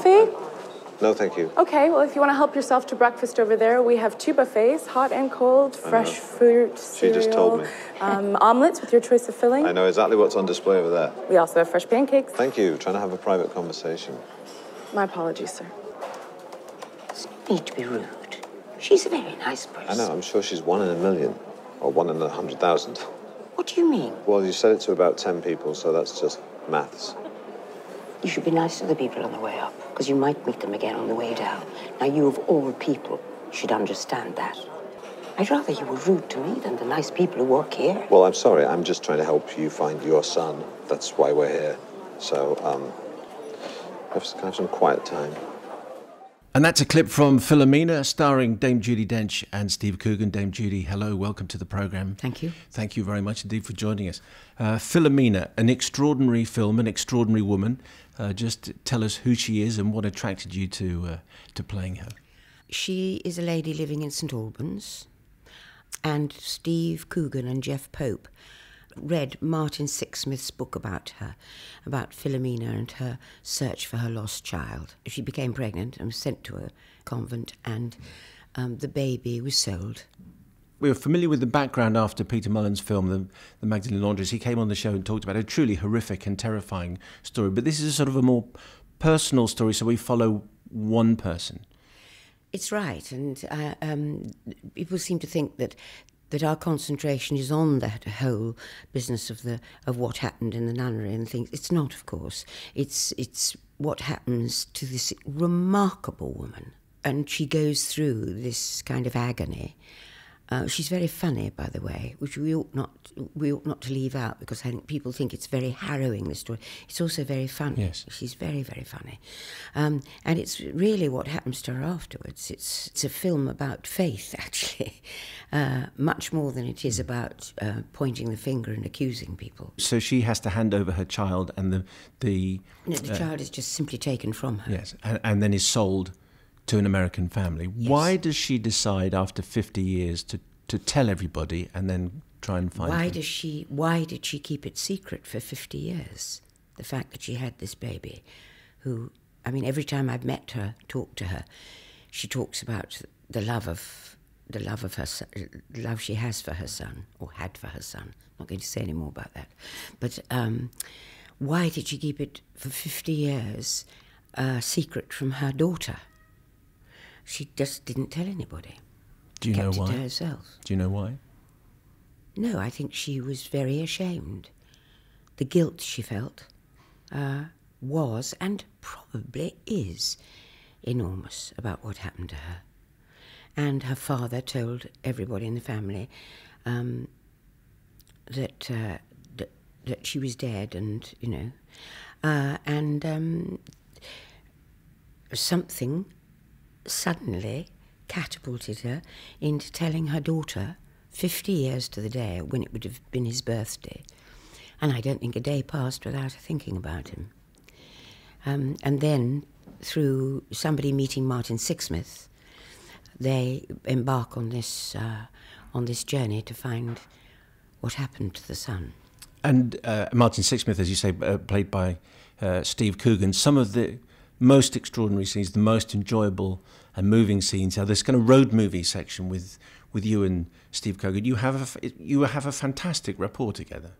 coffee? No, thank you. Okay, well, if you want to help yourself to breakfast over there, we have 2 buffets, hot and cold, fresh fruit, cereal. She just told me. Omelets with your choice of filling. I know exactly what's on display over there. We also have fresh pancakes. Thank you. Trying to have a private conversation. My apologies, sir. There's no need to be rude. She's a very nice person. I know, I'm sure she's 1 in a million. Or 1 in 100,000. What do you mean? Well, you said it to about 10 people, so that's just maths. You should be nice to the people on the way up, because you might meet them again on the way down. Now, you of all people should understand that. I'd rather you were rude to me than the nice people who work here. Well, I'm sorry. I'm just trying to help you find your son. That's why we're here. So, have some quiet time. And that's a clip from Philomena, starring Dame Judi Dench and Steve Coogan. Dame Judi, hello, welcome to the programme. Thank you. Thank you very much indeed for joining us. Philomena, an extraordinary film, an extraordinary woman. Just tell us who she is and what attracted you to playing her. She is a lady living in St Albans, and Steve Coogan and Jeff Pope read Martin Sixsmith's book about her, about Philomena and her search for her lost child. She became pregnant and was sent to a convent, and the baby was sold. We were familiar with the background after Peter Mullen's film, The Magdalene Laundress. He came on the show and talked about a truly horrific and terrifying story. But this is a sort of a more personal story, so we follow one person. It's right, and people seem to think that our concentration is on that whole business of what happened in the nunnery and things. It's not, of course. It's what happens to this remarkable woman, and she goes through this kind of agony. She's very funny, by the way, which we ought not to leave out, because I think people think it's very harrowing, this story. It's also very funny. Yes. She's very, very funny. And it's really what happens to her afterwards. It's a film about faith, actually, much more than it is about pointing the finger and accusing people. So she has to hand over her child, and the child is just simply taken from her. Yes, and then is sold to an American family. Yes. Why does she decide after 50 years to tell everybody and then try and find Why did she keep it secret for 50 years? The fact that she had this baby, who, I mean, every time I've met her, talked to her, she talks about the love she has for her son, or had for her son. I'm not going to say any more about that. But why did she keep it for 50 years secret from her daughter? She just didn't tell anybody. Do you know why? Kept it to herself. Do you know why? No, I think she was very ashamed. The guilt she felt was, and probably is, enormous about what happened to her. And her father told everybody in the family that she was dead, and, you know, something suddenly catapulted her into telling her daughter 50 years to the day, when it would have been his birthday. And I don't think a day passed without her thinking about him. And then, through somebody meeting Martin Sixsmith, they embark on this journey to find what happened to the son. And Martin Sixsmith, as you say, played by Steve Coogan. Some of the most extraordinary scenes, the most enjoyable and moving scenes are this kind of road movie section with you and Steve Coogan. You have a fantastic rapport together.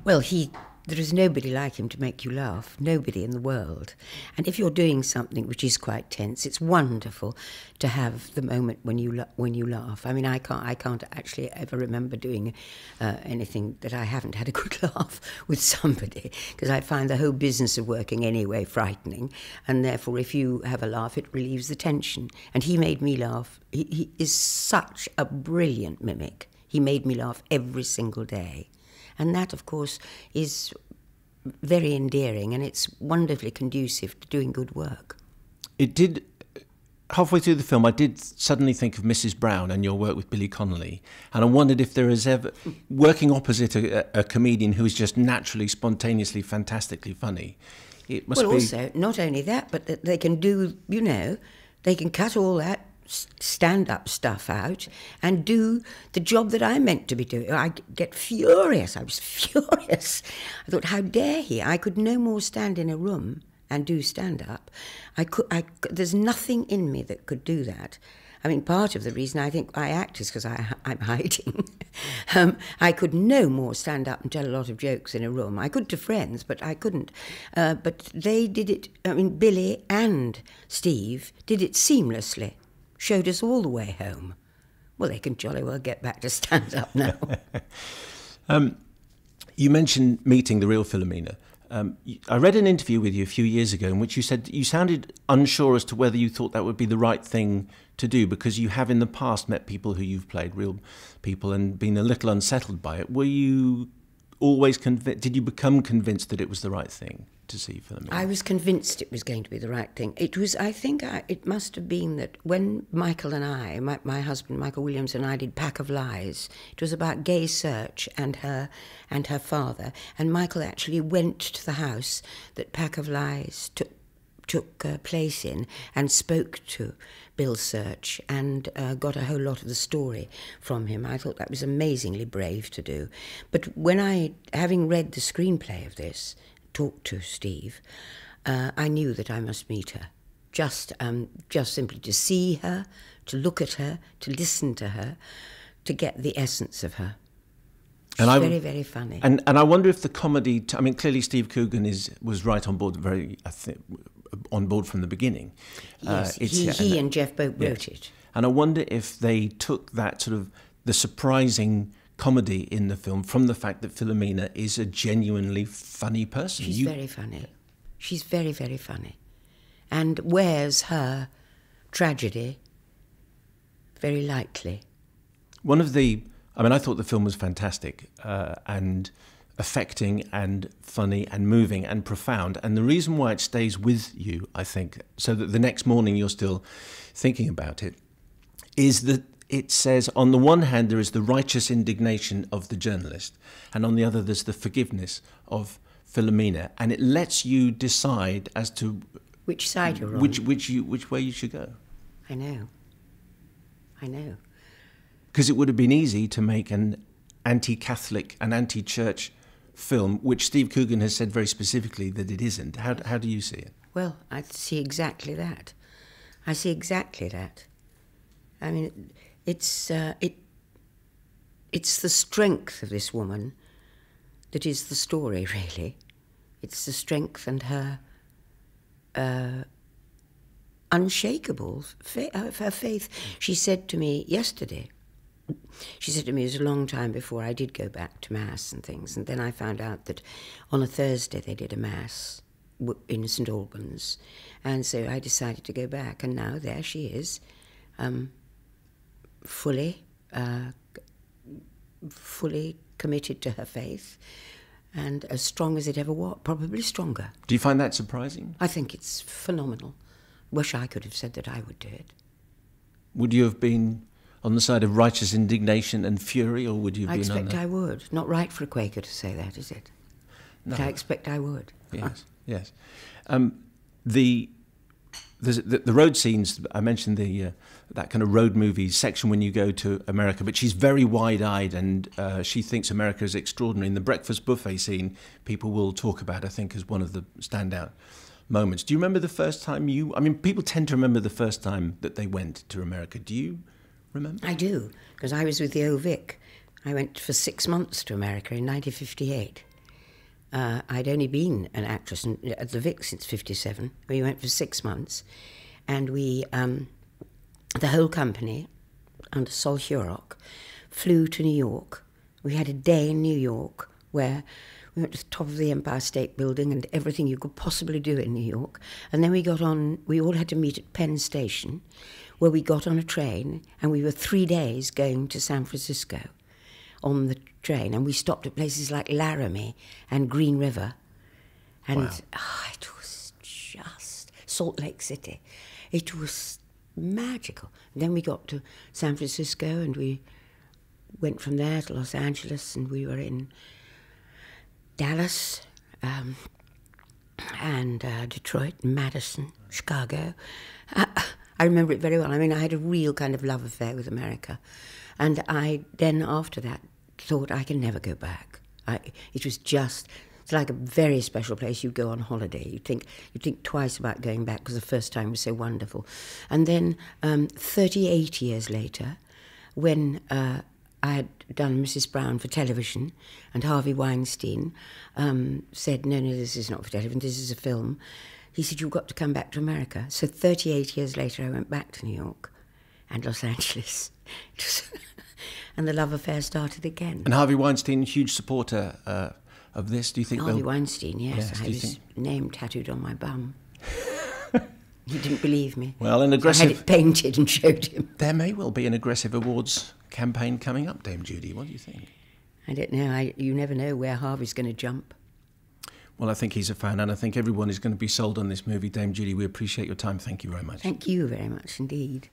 Well, there is nobody like him to make you laugh, nobody in the world. And if you're doing something which is quite tense, it's wonderful to have the moment when you laugh. I mean, I can't actually ever remember doing anything that I haven't had a good laugh with somebody, because I find the whole business of working anyway frightening, and therefore if you have a laugh, it relieves the tension. And he made me laugh. He is such a brilliant mimic. He made me laugh every single day. And that, of course, is very endearing, and it's wonderfully conducive to doing good work. It did, halfway through the film, I did suddenly think of Mrs. Brown and your work with Billy Connolly, and I wondered if there is ever, working opposite a comedian who is just naturally, spontaneously, fantastically funny, it must be... Well, also, not only that, but that they can do, you know, they can cut all that stand-up stuff out and do the job that I meant to be doing. I get furious. I was furious. I thought, how dare he? I could no more stand in a room and do stand-up. There's nothing in me that could do that. I mean, part of the reason I think I act is because I'm hiding. I could no more stand up and tell a lot of jokes in a room. I could to friends, but I couldn't. But they did it, I mean, Billy and Steve did it seamlessly, showed us all the way home. Well, they can jolly well get back to stand up now. You mentioned meeting the real Philomena. I read an interview with you a few years ago in which you said you sounded unsure as to whether you thought that would be the right thing to do, because you have in the past met people who you've played, real people, and been a little unsettled by it. Were you always convinced? Did you become convinced that it was the right thing to see Philomena? I was convinced it was going to be the right thing. It was, I think, it must have been that when Michael and I, my husband Michael Williams and I did Pack of Lies, it was about Gay Search and her father, and Michael actually went to the house that Pack of Lies took place in and spoke to Bill Search and got a whole lot of the story from him. I thought that was amazingly brave to do. But when having read the screenplay of this, talked to Steve, I knew that I must meet her. Just simply to see her, to look at her, to listen to her, to get the essence of her. She's very, very funny. And I wonder if the comedy, I mean, clearly Steve Coogan was right on board, on board from the beginning. Yes, he and Jeff both wrote it. And I wonder if they took that sort of, the surprising comedy in the film from the fact that Philomena is a genuinely funny person. She's very funny. She's very, very funny. And wears her tragedy very lightly. I thought the film was fantastic and affecting and funny and moving and profound. And the reason why it stays with you, I think, so that the next morning you're still thinking about it, is that it says, on the one hand, there is the righteous indignation of the journalist, and on the other, there's the forgiveness of Philomena. And it lets you decide as to which side you're on, which way you should go. I know. Because it would have been easy to make an anti-Catholic, an anti-church film, which Steve Coogan has said very specifically that it isn't. How do you see it? Well, I see exactly that. I mean, it's the strength of this woman that is the story, really. It's the strength and her unshakable her faith. She said to me yesterday, it was a long time before I did go back to Mass and things, and then I found out that on a Thursday they did a Mass in St Albans, and so I decided to go back, and now there she is, fully committed to her faith, and as strong as it ever was, probably stronger. Do you find that surprising? I think it's phenomenal. Wish I could have said that I would do it. Would you have been on the side of righteous indignation and fury, or would you have been on the... I expect I would. Not right for a Quaker to say that, is it? No. But I expect I would. Yes. The road scenes, I mentioned that kind of road movie section when you go to America, but she's very wide-eyed and she thinks America is extraordinary. In the breakfast buffet scene, people will talk about, I think, as one of the standout moments. Do you remember the first time people tend to remember the first time that they went to America. Do you remember? I do, because I was with the O Vic. I went for 6 months to America in 1958. I'd only been an actress at the Vic since 1957. We went for 6 months, and we, the whole company, under Sol Hurock, flew to New York. We had a day in New York where we went to the top of the Empire State Building and everything you could possibly do in New York. And then we all had to meet at Penn Station, where we got on a train, and we were 3 days going to San Francisco on the train, and we stopped at places like Laramie and Green River, and it was just Salt Lake City. It was magical. And then we got to San Francisco, and we went from there to Los Angeles, and we were in Dallas and Detroit, Madison, Chicago. I remember it very well. I mean, I had a real kind of love affair with America. And I then, after that, thought I can never go back. It was just It's like a very special place. You go on holiday. You think twice about going back because the first time was so wonderful. And then 38 years later, when I had done Mrs. Brown for television, and Harvey Weinstein said, no, this is not for television, this is a film. He said, you've got to come back to America. So 38 years later, I went back to New York and Los Angeles. And the love affair started again. And Harvey Weinstein, huge supporter of this, do you think? Harvey Weinstein, yes. I had his name tattooed on my bum. He didn't believe me. Well, an aggressive... So I had it painted and showed him. There may well be an aggressive awards campaign coming up, Dame Judi. What do you think? I don't know. You never know where Harvey's going to jump. Well, I think he's a fan, and I think everyone is going to be sold on this movie. Dame Judi, we appreciate your time. Thank you very much. Thank you very much indeed.